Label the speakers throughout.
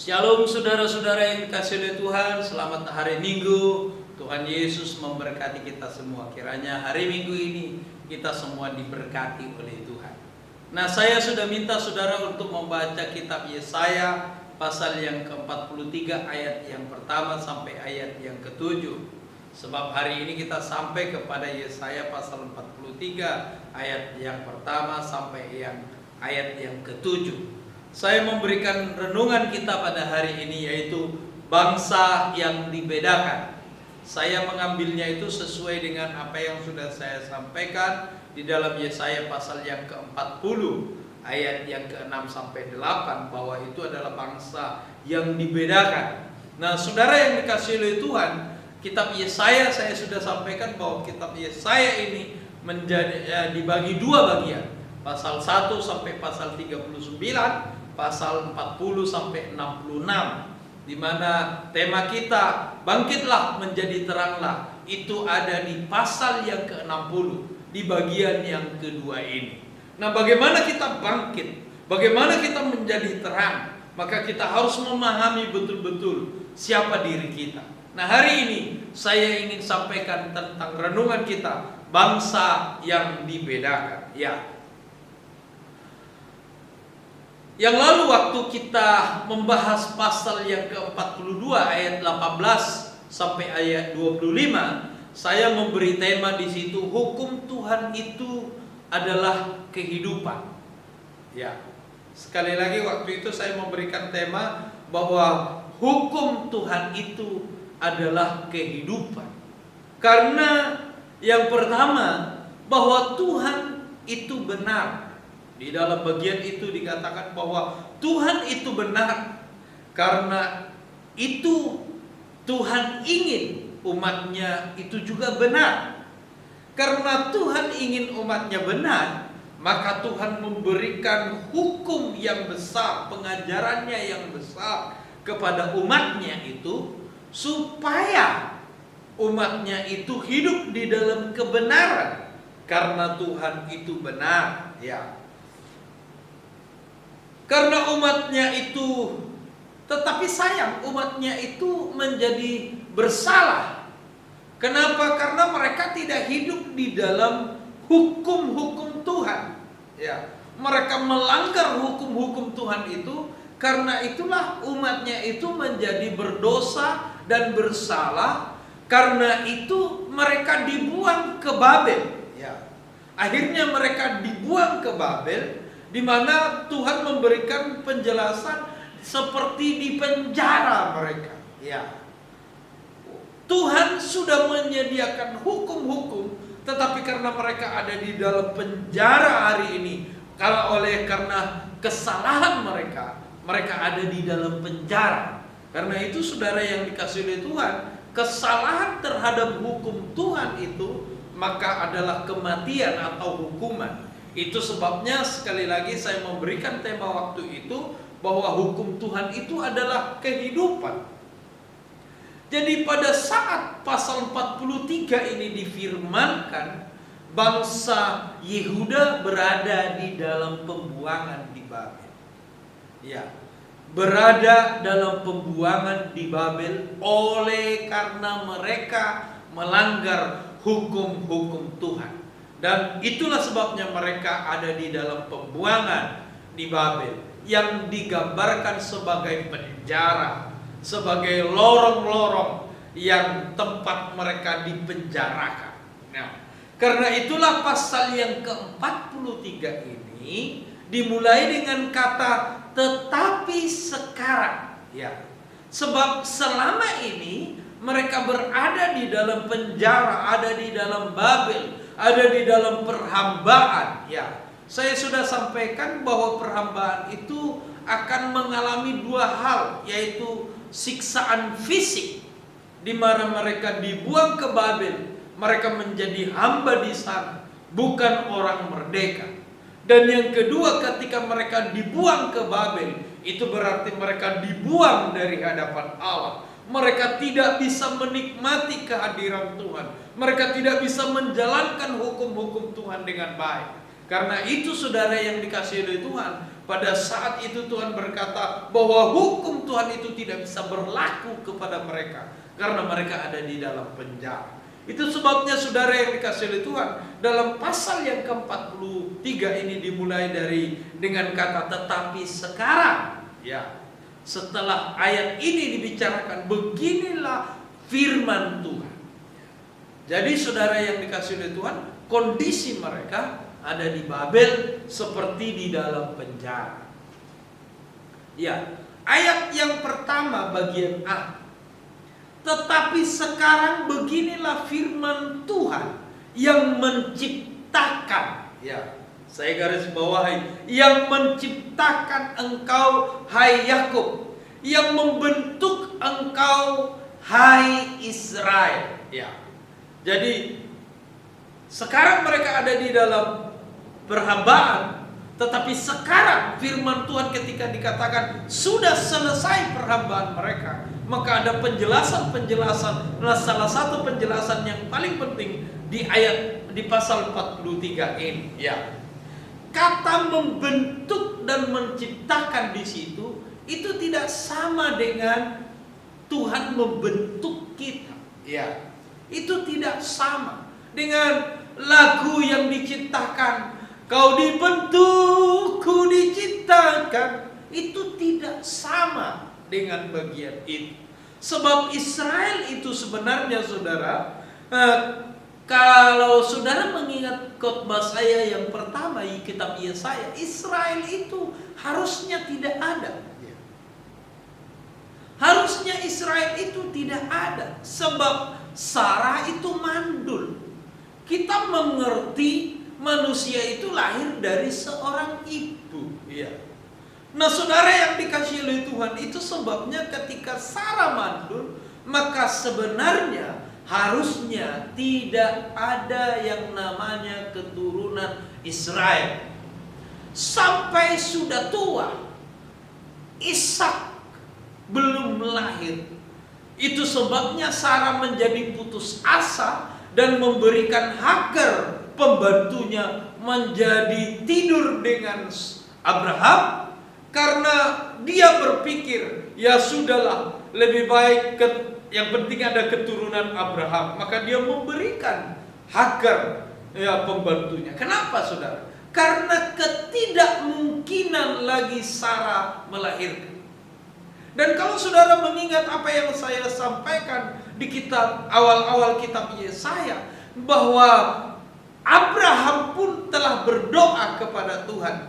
Speaker 1: Shalom saudara-saudara yang dikasihi oleh Tuhan, selamat hari Minggu. Tuhan Yesus memberkati kita semua. Kiranya hari Minggu ini kita semua diberkati oleh Tuhan. Nah, saya sudah minta saudara untuk membaca kitab Yesaya pasal yang ke-43 ayat yang pertama sampai ayat yang ke-7. Sebab hari ini kita sampai kepada Yesaya pasal 43 ayat yang pertama sampai ayat yang ke-7. Saya memberikan renungan kita pada hari ini yaitu bangsa yang dibedakan. Saya mengambilnya itu sesuai dengan apa yang sudah saya sampaikan di dalam Yesaya pasal yang ke-40 ayat yang ke-6 sampai 8 bahwa itu adalah bangsa yang dibedakan. Nah, saudara yang dikasihi oleh Tuhan, kitab Yesaya saya sudah sampaikan bahwa kitab Yesaya ini menjadi dibagi dua bagian. Pasal 1 sampai pasal 39, pasal 40 sampai 66, di mana tema kita bangkitlah menjadi teranglah itu ada di pasal yang ke-60 di bagian yang kedua ini. Nah, bagaimana kita bangkit? Bagaimana kita menjadi terang? Maka kita harus memahami betul-betul siapa diri kita. Nah, hari ini saya ingin sampaikan tentang renungan kita bangsa yang dibedakan. Yang lalu waktu kita membahas pasal yang ke-42 ayat 18 sampai ayat 25, saya memberi tema di situ hukum Tuhan itu adalah kehidupan. Sekali lagi waktu itu saya memberikan tema bahwa hukum Tuhan itu adalah kehidupan. Karena yang pertama bahwa Tuhan itu benar. Di dalam bagian itu dikatakan bahwa Tuhan itu benar. Karena itu Tuhan ingin umatnya itu juga benar. Karena Tuhan ingin umatnya benar, maka Tuhan memberikan hukum yang besar, pengajarannya yang besar kepada umatnya itu supaya umatnya itu hidup di dalam kebenaran. Karena Tuhan itu benar, Karena umatnya itu, tetapi sayang umatnya itu menjadi bersalah. Kenapa? Karena mereka tidak hidup di dalam hukum-hukum Tuhan. Mereka melanggar hukum-hukum Tuhan itu. Karena itulah umatnya itu menjadi berdosa dan bersalah. Karena itu mereka dibuang ke Babel. Akhirnya mereka dibuang ke Babel, di mana Tuhan memberikan penjelasan seperti di penjara mereka. Tuhan sudah menyediakan hukum-hukum, tetapi karena mereka ada di dalam penjara hari ini, karena kesalahan mereka, mereka ada di dalam penjara. Karena itu saudara yang dikasihi oleh Tuhan, kesalahan terhadap hukum Tuhan itu maka adalah kematian atau hukuman. Itu sebabnya sekali lagi saya memberikan tema waktu itu bahwa hukum Tuhan itu adalah kehidupan. Jadi pada saat pasal 43 ini difirmankan, bangsa Yehuda berada di dalam pembuangan di Babel. Berada dalam pembuangan di Babel oleh karena mereka melanggar hukum-hukum Tuhan. Dan itulah sebabnya mereka ada di dalam pembuangan di Babel yang digambarkan sebagai penjara, sebagai lorong-lorong yang tempat mereka dipenjarakan. Karena itulah pasal yang ke-43 ini dimulai dengan kata tetapi sekarang. Sebab selama ini mereka berada di dalam penjara, ada di dalam Babel, ada di dalam perhambaan. Saya sudah sampaikan bahwa perhambaan itu akan mengalami dua hal, yaitu siksaan fisik, di mana mereka dibuang ke Babel, mereka menjadi hamba di sana, bukan orang merdeka. Dan yang kedua, ketika mereka dibuang ke Babel, itu berarti mereka dibuang dari hadapan Allah. Mereka tidak bisa menikmati kehadiran Tuhan. Mereka tidak bisa menjalankan hukum-hukum Tuhan dengan baik. Karena itu saudara yang dikasihi oleh Tuhan, pada saat itu Tuhan berkata bahwa hukum Tuhan itu tidak bisa berlaku kepada mereka karena mereka ada di dalam penjara. Itu sebabnya saudara yang dikasihi oleh Tuhan, dalam pasal yang ke-43 ini dimulai dengan kata tetapi sekarang, ya. Setelah ayat ini dibicarakan, beginilah firman Tuhan. Jadi saudara yang dikasihi oleh Tuhan, kondisi mereka ada di Babel seperti di dalam penjara. Ya, ayat yang pertama bagian A. Tetapi sekarang beginilah firman Tuhan yang menciptakan. Ya, saya garis bawahi, yang menciptakan engkau hai Yakub, yang membentuk engkau hai Israel. Ya. Jadi sekarang mereka ada di dalam perhambaan, tetapi sekarang firman Tuhan ketika dikatakan sudah selesai perhambaan mereka, maka ada penjelasan. Nah, salah satu penjelasan yang paling penting di pasal 43 ini, ya. Kata membentuk dan menciptakan di situ itu tidak sama dengan Tuhan membentuk kita, ya. Itu tidak sama dengan lagu yang diciptakan, kau dibentuk, ku diciptakan. Itu tidak sama dengan bagian itu. Sebab Israel itu sebenarnya saudara, kalau saudara mengingat khotbah saya yang pertama di kitab Yesaya, Israel itu harusnya tidak ada. Harusnya Israel itu tidak ada, sebab Sarah itu mandul. Kita mengerti manusia itu lahir dari seorang ibu, ya. Nah, saudara yang dikasihi oleh Tuhan, itu sebabnya ketika Sarah mandul, maka sebenarnya harusnya tidak ada yang namanya keturunan Israel. Sampai sudah tua, Ishak belum lahir. Itu sebabnya Sarah menjadi putus asa dan memberikan Hagar pembantunya menjadi tidur dengan Abraham, karena dia berpikir, ya sudahlah, lebih baik yang penting ada keturunan Abraham. Maka dia memberikan Hagar, ya, pembantunya. Kenapa saudara? Karena ketidakmungkinan lagi Sarah melahirkan. Dan kalau saudara mengingat apa yang saya sampaikan di kitab awal-awal kitab Yesaya, bahwa Abraham pun telah berdoa kepada Tuhan,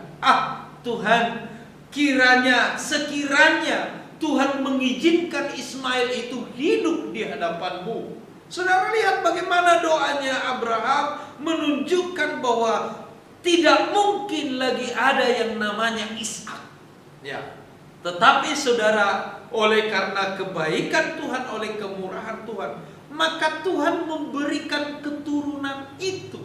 Speaker 1: Tuhan, sekiranya Tuhan mengizinkan Ismail itu hidup di hadapan-Mu. Saudara lihat bagaimana doanya Abraham menunjukkan bahwa tidak mungkin lagi ada yang namanya Ishak. Ya. Tetapi saudara, oleh karena kebaikan Tuhan, oleh kemurahan Tuhan, maka Tuhan memberikan keturunan itu.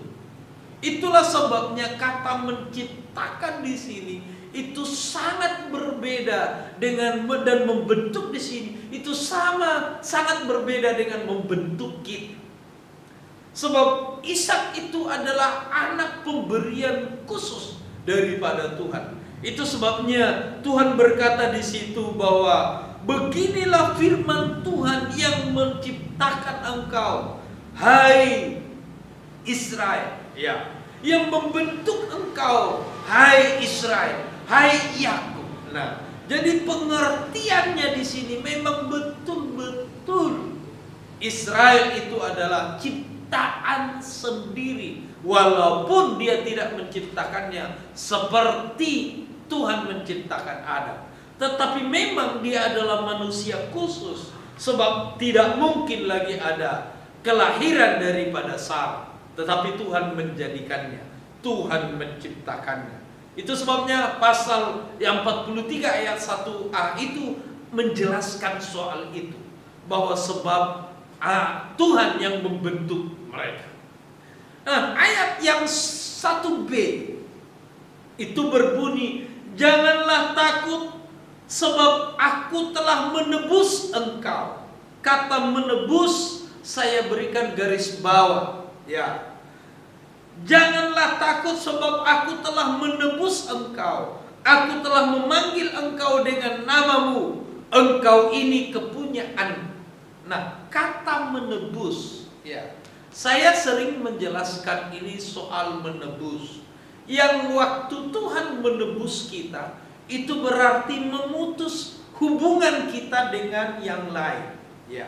Speaker 1: Itulah sebabnya kata menciptakan di sini itu sangat berbeda dengan, dan membentuk di sini itu sangat berbeda dengan membentuk kita. Sebab Ishak itu adalah anak pemberian khusus daripada Tuhan. Itu sebabnya Tuhan berkata di situ bahwa beginilah firman Tuhan yang menciptakan engkau, hai Israel, ya, yang membentuk engkau, hai Israel, hai Yakub. Nah, jadi pengertiannya di sini memang betul-betul Israel itu adalah ciptaan sendiri, walaupun dia tidak menciptakannya seperti Tuhan menciptakan Adam. Tetapi memang dia adalah manusia khusus, sebab tidak mungkin lagi ada kelahiran daripada Sarah. Tetapi Tuhan menjadikannya, Tuhan menciptakannya. Itu sebabnya pasal yang 43 ayat 1a itu menjelaskan soal itu, bahwa sebab Tuhan yang membentuk mereka. Nah, ayat yang 1b itu berbunyi, janganlah takut, sebab aku telah menebus engkau. Kata menebus saya berikan garis bawah, ya. Janganlah takut sebab aku telah menebus engkau. Aku telah memanggil engkau dengan namamu. Engkau ini kepunyaan. Nah, kata menebus, ya, saya sering menjelaskan ini soal menebus. Yang waktu Tuhan menebus kita, itu berarti memutus hubungan kita dengan yang lain. Ya.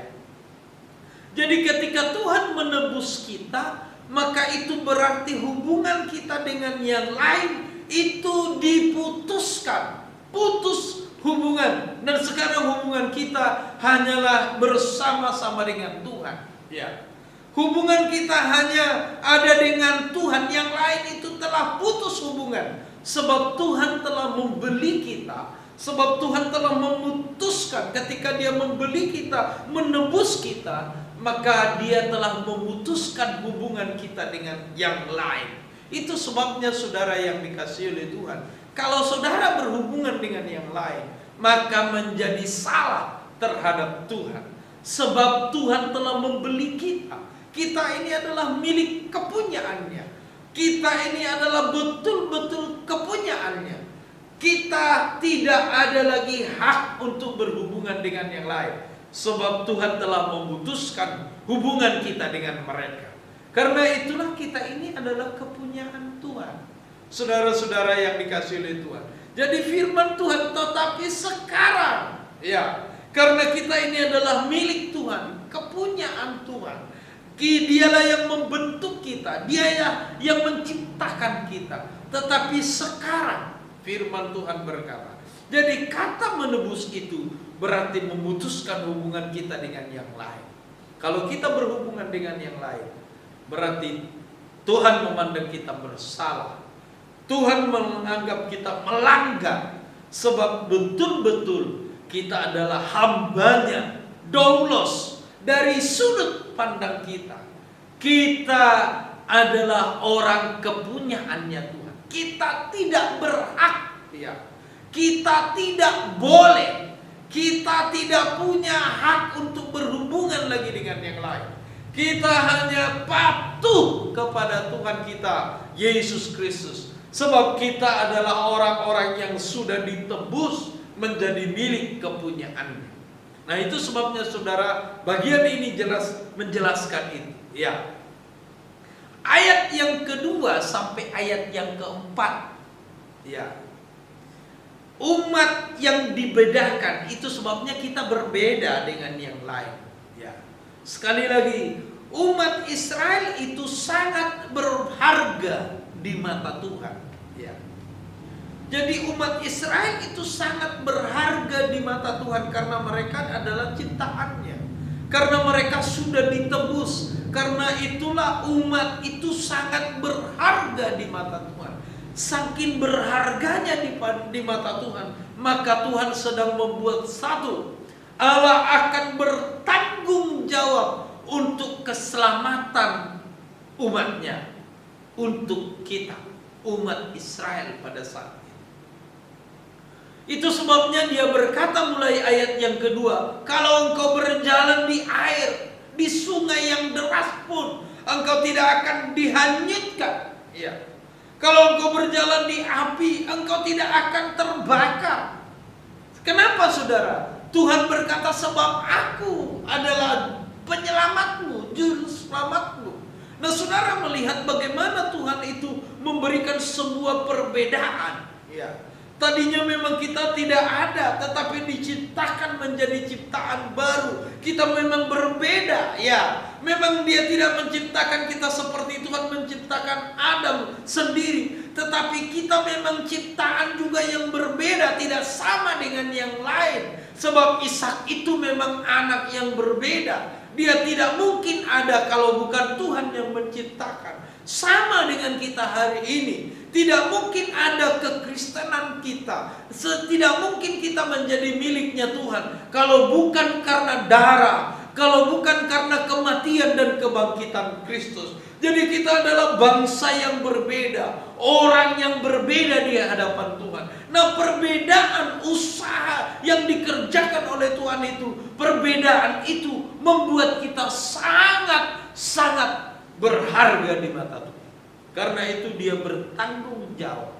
Speaker 1: Jadi ketika Tuhan menebus kita, maka itu berarti hubungan kita dengan yang lain itu diputuskan. Putus hubungan. Dan sekarang hubungan kita hanyalah bersama-sama dengan Tuhan. Ya. Hubungan kita hanya ada dengan Tuhan. Yang lain itu telah putus hubungan. Sebab Tuhan telah membeli kita. Sebab Tuhan telah memutuskan ketika Dia membeli kita, menebus kita, maka Dia telah memutuskan hubungan kita dengan yang lain. Itu sebabnya saudara yang dikasihi oleh Tuhan, kalau saudara berhubungan dengan yang lain, maka menjadi salah terhadap Tuhan. Sebab Tuhan telah membeli kita. Kita ini adalah milik kepunyaannya. Kita ini adalah betul-betul kepunyaannya. Kita tidak ada lagi hak untuk berhubungan dengan yang lain. Sebab Tuhan telah memutuskan hubungan kita dengan mereka. Karena itulah kita ini adalah kepunyaan Tuhan. Saudara-saudara yang dikasihi oleh Tuhan. Jadi firman Tuhan, tetapi sekarang, ya, karena kita ini adalah milik Tuhan, kepunyaan Tuhan. Dialah yang membentuk kita, Dia yang menciptakan kita. Tetapi sekarang firman Tuhan berkata, jadi kata menebus itu berarti memutuskan hubungan kita dengan yang lain. Kalau kita berhubungan dengan yang lain, berarti Tuhan memandang kita bersalah. Tuhan menganggap kita melanggar. Sebab betul-betul kita adalah hambanya, doulos, dari sudut pandang kita. Kita adalah orang kepunyaannya Tuhan. Kita tidak berhak, ya. Kita tidak boleh. Kita tidak punya hak untuk berhubungan lagi dengan yang lain. Kita hanya patuh kepada Tuhan kita, Yesus Kristus. Sebab kita adalah orang-orang yang sudah ditebus menjadi milik kepunyaannya. Nah, itu sebabnya saudara, bagian ini jelas menjelaskan itu. Ya. Ayat yang kedua sampai ayat yang keempat. Ya. Umat yang dibedakan, itu sebabnya kita berbeda dengan yang lain. Ya. Sekali lagi, umat Israel itu sangat berharga di mata Tuhan. Ya. Jadi umat Israel itu sangat berharga di mata Tuhan karena mereka adalah ciptaannya. Karena mereka sudah ditebus. Karena itulah umat itu sangat berharga di mata Tuhan. Saking berharganya di mata Tuhan, maka Tuhan sedang membuat satu. Allah akan bertanggung jawab untuk keselamatan umatnya. Untuk kita, umat Israel pada saat itu. Itu sebabnya Dia berkata mulai ayat yang kedua, kalau engkau berjalan di air, di sungai yang deras pun, engkau tidak akan dihanyutkan. Ya. Kalau engkau berjalan di api, engkau tidak akan terbakar. Kenapa saudara? Tuhan berkata, sebab aku adalah penyelamatmu, juru selamatmu. Nah, saudara melihat bagaimana Tuhan itu memberikan sebuah perbedaan. Ya. Tadinya memang kita tidak ada, tetapi diciptakan menjadi ciptaan baru. Kita memang berbeda, ya. Memang Dia tidak menciptakan kita seperti Tuhan menciptakan Adam sendiri. Tetapi kita memang ciptaan juga yang berbeda, tidak sama dengan yang lain. Sebab Ishak itu memang anak yang berbeda. Dia tidak mungkin ada kalau bukan Tuhan yang menciptakan. Sama dengan kita hari ini. Tidak mungkin ada kekristenan kita. Tidak mungkin kita menjadi miliknya Tuhan kalau bukan karena darah, kalau bukan karena kematian dan kebangkitan Kristus. Jadi kita adalah bangsa yang berbeda, orang yang berbeda di hadapan Tuhan. Nah, perbedaan usaha yang dikerjakan oleh Tuhan itu, perbedaan itu membuat kita sangat-sangat berharga di mata Tuhan. Karena itu dia bertanggung jawab.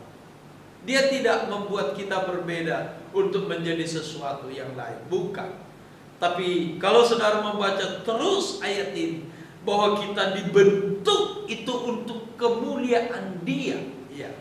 Speaker 1: Dia tidak membuat kita berbeda untuk menjadi sesuatu yang lain, bukan. Tapi kalau saudara membaca terus ayat ini, bahwa kita dibentuk itu untuk kemuliaan Dia. Ya.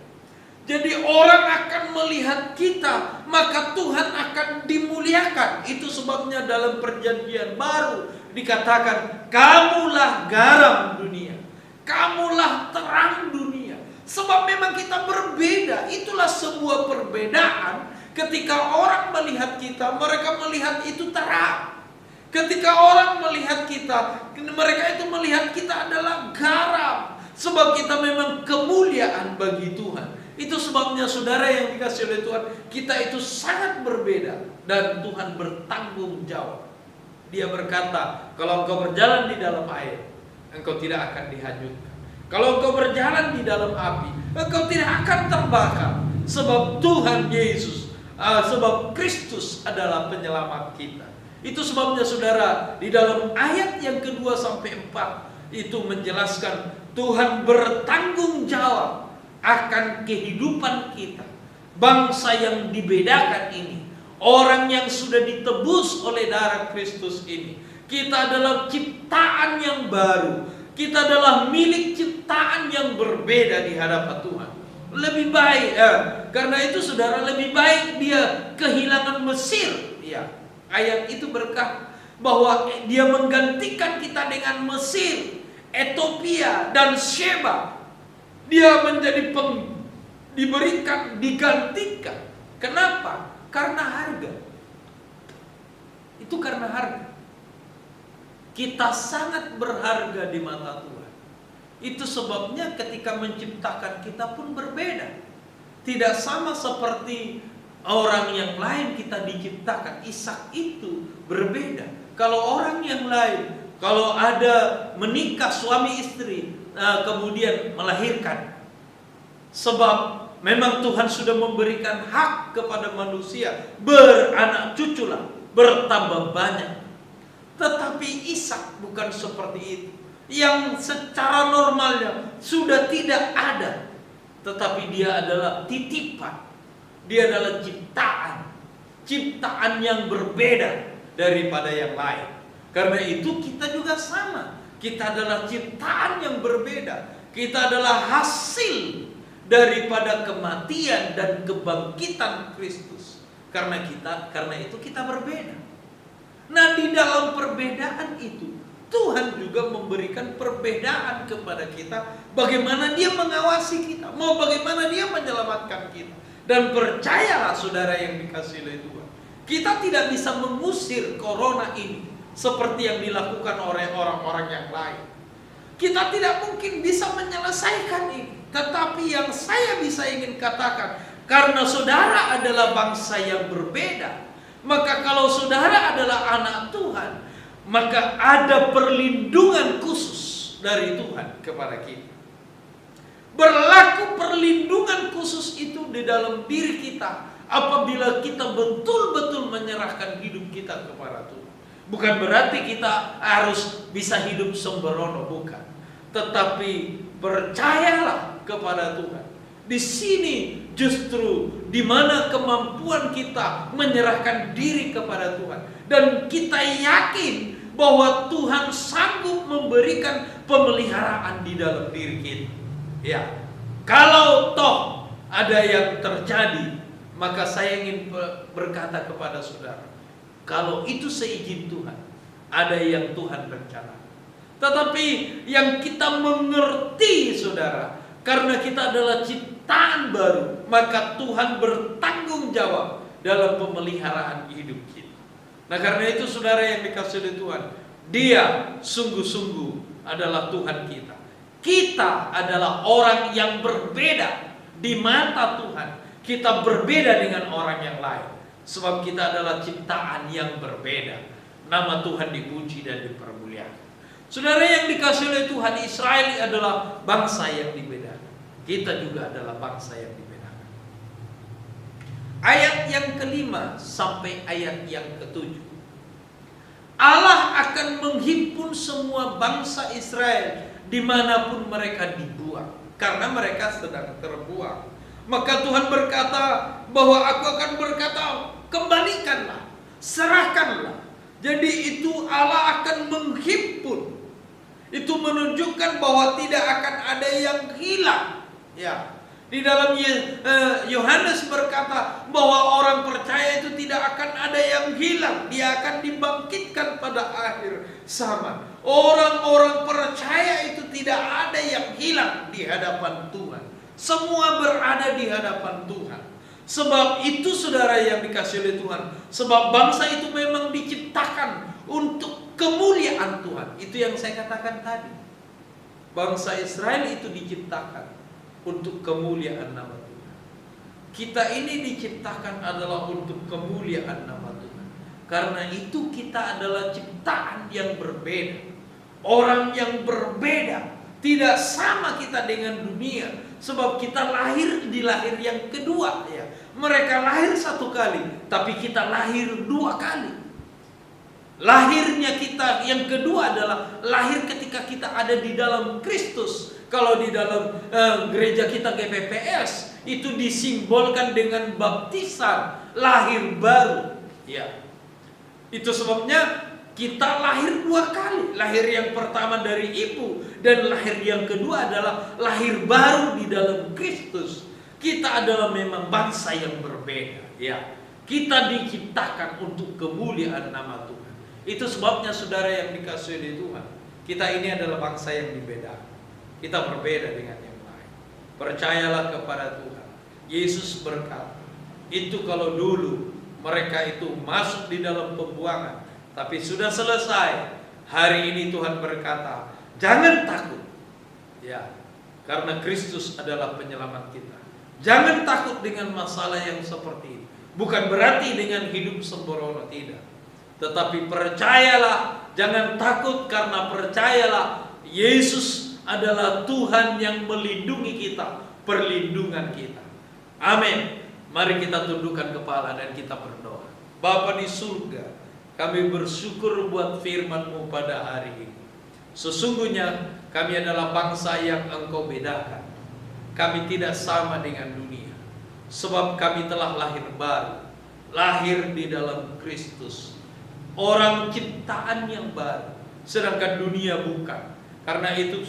Speaker 1: Jadi orang akan melihat kita, maka Tuhan akan dimuliakan. Itu sebabnya dalam perjanjian baru dikatakan, kamulah garam dunia, kamulah terang dunia. Sebab memang kita berbeda. Itulah sebuah perbedaan. Ketika orang melihat kita, mereka melihat itu terang. Ketika orang melihat kita, mereka itu melihat kita adalah garam. Sebab kita memang kemuliaan bagi Tuhan. Itu sebabnya saudara yang dikasih oleh Tuhan, kita itu sangat berbeda. Dan Tuhan bertanggung jawab. Dia berkata, kalau engkau berjalan di dalam air, engkau tidak akan dihanyutkan. Kalau engkau berjalan di dalam api, engkau tidak akan terbakar. Sebab Tuhan Yesus, sebab Kristus adalah penyelamat kita. Itu sebabnya saudara, di dalam ayat yang kedua sampai 4 itu menjelaskan Tuhan bertanggung jawab akan kehidupan kita. Bangsa yang dibedakan ini, orang yang sudah ditebus oleh darah Kristus ini, kita adalah ciptaan yang baru. Kita adalah milik ciptaan yang berbeda di hadapan Tuhan. Lebih baik, karena itu saudara, lebih baik dia kehilangan Mesir. Ya. Ayat itu berkata bahwa dia menggantikan kita dengan Mesir, Ethiopia, dan Sheba. Dia menjadi digantikan. Kenapa? Karena harga. Itu karena harga. Kita sangat berharga di mata Tuhan. Itu sebabnya ketika menciptakan kita pun berbeda. Tidak sama seperti orang yang lain kita diciptakan. Ishak itu berbeda. Kalau orang yang lain, kalau ada menikah suami istri, kemudian melahirkan, sebab memang Tuhan sudah memberikan hak kepada manusia beranak cuculah, bertambah banyak. Tetapi Ishak bukan seperti itu, yang secara normalnya sudah tidak ada, tetapi dia adalah titipan. Dia adalah ciptaan yang berbeda daripada yang lain. Karena itu kita juga sama. Kita adalah ciptaan yang berbeda. Kita adalah hasil daripada kematian dan kebangkitan Kristus. Karena itu kita berbeda. Nah, di dalam perbedaan itu Tuhan juga memberikan perbedaan kepada kita. Bagaimana Dia mengawasi kita, mau bagaimana Dia menyelamatkan kita. Dan percayalah saudara yang dikasihi oleh Tuhan, kita tidak bisa mengusir corona ini seperti yang dilakukan oleh orang-orang yang lain. Kita tidak mungkin bisa menyelesaikan ini. Tetapi yang saya bisa ingin katakan, karena saudara adalah bangsa yang berbeda, maka kalau saudara adalah anak Tuhan, maka ada perlindungan khusus dari Tuhan kepada kita. Berlaku perlindungan khusus itu di dalam diri kita apabila kita betul-betul menyerahkan hidup kita kepada Tuhan. Bukan berarti kita harus bisa hidup sembrono, bukan. Tetapi percayalah kepada Tuhan. Di sini justru di mana kemampuan kita menyerahkan diri kepada Tuhan, dan kita yakin bahwa Tuhan sanggup memberikan pemeliharaan di dalam diri kita. Ya, kalau toh ada yang terjadi, maka saya ingin berkata kepada saudara, kalau itu seizin Tuhan, ada yang Tuhan rencanakan. Tetapi yang kita mengerti saudara, karena kita adalah ciptaan baru, maka Tuhan bertanggung jawab dalam pemeliharaan hidup kita. Nah, karena itu saudara yang dikasihi oleh Tuhan, Dia sungguh-sungguh adalah Tuhan kita. Kita adalah orang yang berbeda di mata Tuhan. Kita berbeda dengan orang yang lain, sebab kita adalah ciptaan yang berbeda. Nama Tuhan dipuji dan dipermuliakan. Saudara yang dikasihi oleh Tuhan, Israel adalah bangsa yang dibedakan. Kita juga adalah bangsa yang dibedakan. Ayat yang kelima sampai ayat yang ketujuh, Allah akan menghimpun semua bangsa Israel dimanapun mereka dibuang. karena mereka sedang terbuang. Maka Tuhan berkata bahwa aku akan berkata, kembalikanlah, serahkanlah. Jadi itu Allah akan menghimpun. Itu menunjukkan bahwa tidak akan ada yang hilang. Ya. Di dalam Yohanes berkata bahwa orang percaya itu tidak akan ada yang hilang. Dia akan dibangkitkan pada akhir zaman. Orang-orang percaya itu tidak ada yang hilang di hadapan Tuhan. Semua berada di hadapan Tuhan. Sebab itu saudara yang dikasihi oleh Tuhan. Sebab bangsa itu memang diciptakan untuk kemuliaan Tuhan. Itu yang saya katakan tadi. Bangsa Israel itu diciptakan untuk kemuliaan nama Tuhan. Kita ini diciptakan adalah untuk kemuliaan nama Tuhan. Karena itu kita adalah ciptaan yang berbeda. Orang yang berbeda. Tidak sama kita dengan dunia. Sebab kita lahir di lahir yang kedua. Ya. Mereka lahir satu kali, tapi kita lahir dua kali. Lahirnya kita yang kedua adalah lahir ketika kita ada di dalam Kristus. Kalau di dalam gereja kita GPPS itu disimbolkan dengan baptisan, lahir baru. Ya. Itu sebabnya kita lahir dua kali. Lahir yang pertama dari ibu dan lahir yang kedua adalah lahir baru di dalam Kristus. Kita adalah memang bangsa yang berbeda. Ya. Kita diciptakan untuk kemuliaan nama Tuhan. Itu sebabnya saudara yang dikasihi oleh Tuhan, kita ini adalah bangsa yang dibedakan. Kita berbeda dengan yang lain. Percayalah kepada Tuhan. Yesus berkata, itu kalau dulu mereka itu masuk di dalam pembuangan, tapi sudah selesai. Hari ini Tuhan berkata, jangan takut. Ya, karena Kristus adalah penyelamat kita. Jangan takut dengan masalah yang seperti ini. Bukan berarti dengan hidup sembrono, tidak. Tetapi percayalah, jangan takut karena percayalah Yesus adalah Tuhan yang melindungi kita, perlindungan kita. Amin. Mari kita tundukkan kepala dan kita berdoa. Bapa di surga, kami bersyukur buat firman-Mu pada hari ini. Sesungguhnya kami adalah bangsa yang Engkau bedakan. Kami tidak sama dengan dunia. Sebab kami telah lahir baru. Lahir di dalam Kristus. Orang ciptaan yang baru. Sedangkan dunia bukan. Karena itu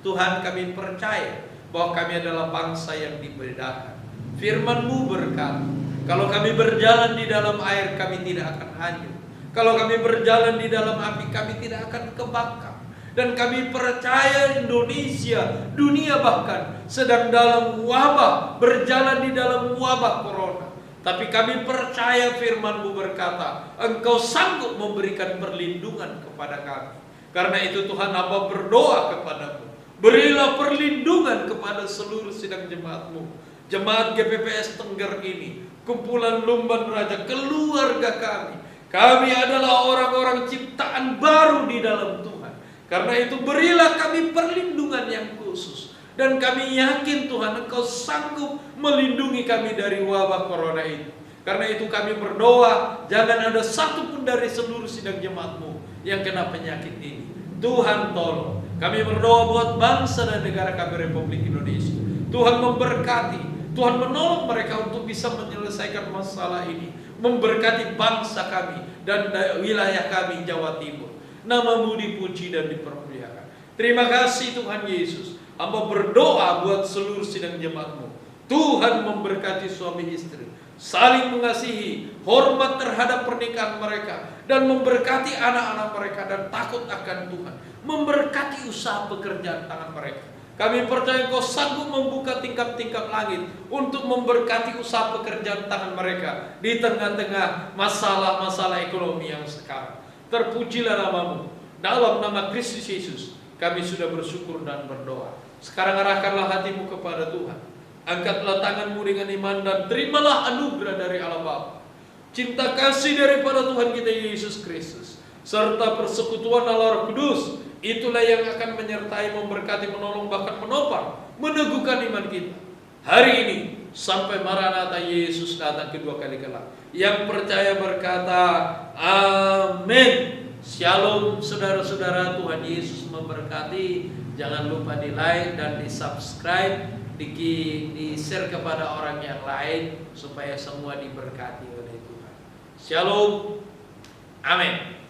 Speaker 1: Tuhan kami percaya bahwa kami adalah bangsa yang dibedakan. Firman-Mu berkata, kalau kami berjalan di dalam air kami tidak akan hanyut. Kalau kami berjalan di dalam api kami tidak akan kebakar. Dan kami percaya Indonesia, dunia bahkan sedang dalam wabah, berjalan di dalam wabah corona. Tapi kami percaya firman-Mu berkata, Engkau sanggup memberikan perlindungan kepada kami. Karena itu Tuhan Hamba berdoa kepadamu, berilah perlindungan kepada seluruh sidang jemaat-Mu, jemaat GPPS Tengger ini, kumpulan Lumban Raja, keluarga kami. Kami adalah orang-orang ciptaan baru di dalam Tuhan. Karena itu berilah kami perlindungan yang khusus. Dan kami yakin Tuhan Engkau sanggup melindungi kami dari wabah corona ini. Karena itu kami berdoa, jangan ada satupun dari seluruh sidang jemaat-Mu yang kena penyakit ini. Tuhan tolong. Kami berdoa buat bangsa dan negara kami Republik Indonesia. Tuhan memberkati, Tuhan menolong mereka untuk bisa menyelesaikan masalah ini. Memberkati bangsa kami dan wilayah kami Jawa Timur. Nama-Mu dipuji dan dipermuliakan. Terima kasih Tuhan Yesus. Hamba berdoa buat seluruh sidang jemaat-Mu. Tuhan memberkati suami istri, saling mengasihi, hormat terhadap pernikahan mereka, dan memberkati anak-anak mereka dan takut akan Tuhan. Memberkati usaha pekerjaan tangan mereka. Kami percaya Engkau sanggup membuka tingkap-tingkap langit untuk memberkati usaha pekerjaan tangan mereka di tengah-tengah masalah-masalah ekonomi yang sekarang. Terpujilah nama-Mu. Dalam nama Kristus Yesus kami sudah bersyukur dan berdoa. Sekarang arahkanlah hatimu kepada Tuhan. Angkatlah tanganmu dengan iman dan terimalah anugerah dari Allah Bapa, cinta kasih daripada Tuhan kita Yesus Kristus, serta persekutuan Allah Roh Kudus. Itulah yang akan menyertai, memberkati, menolong, bahkan menopang, meneguhkan iman kita hari ini sampai Maranatha Yesus datang kedua kali kelak. Yang percaya berkata amin. Shalom saudara-saudara, Tuhan Yesus memberkati. Jangan lupa di like dan di subscribe, di share kepada orang yang lain supaya semua diberkati oleh Tuhan. Shalom, amin.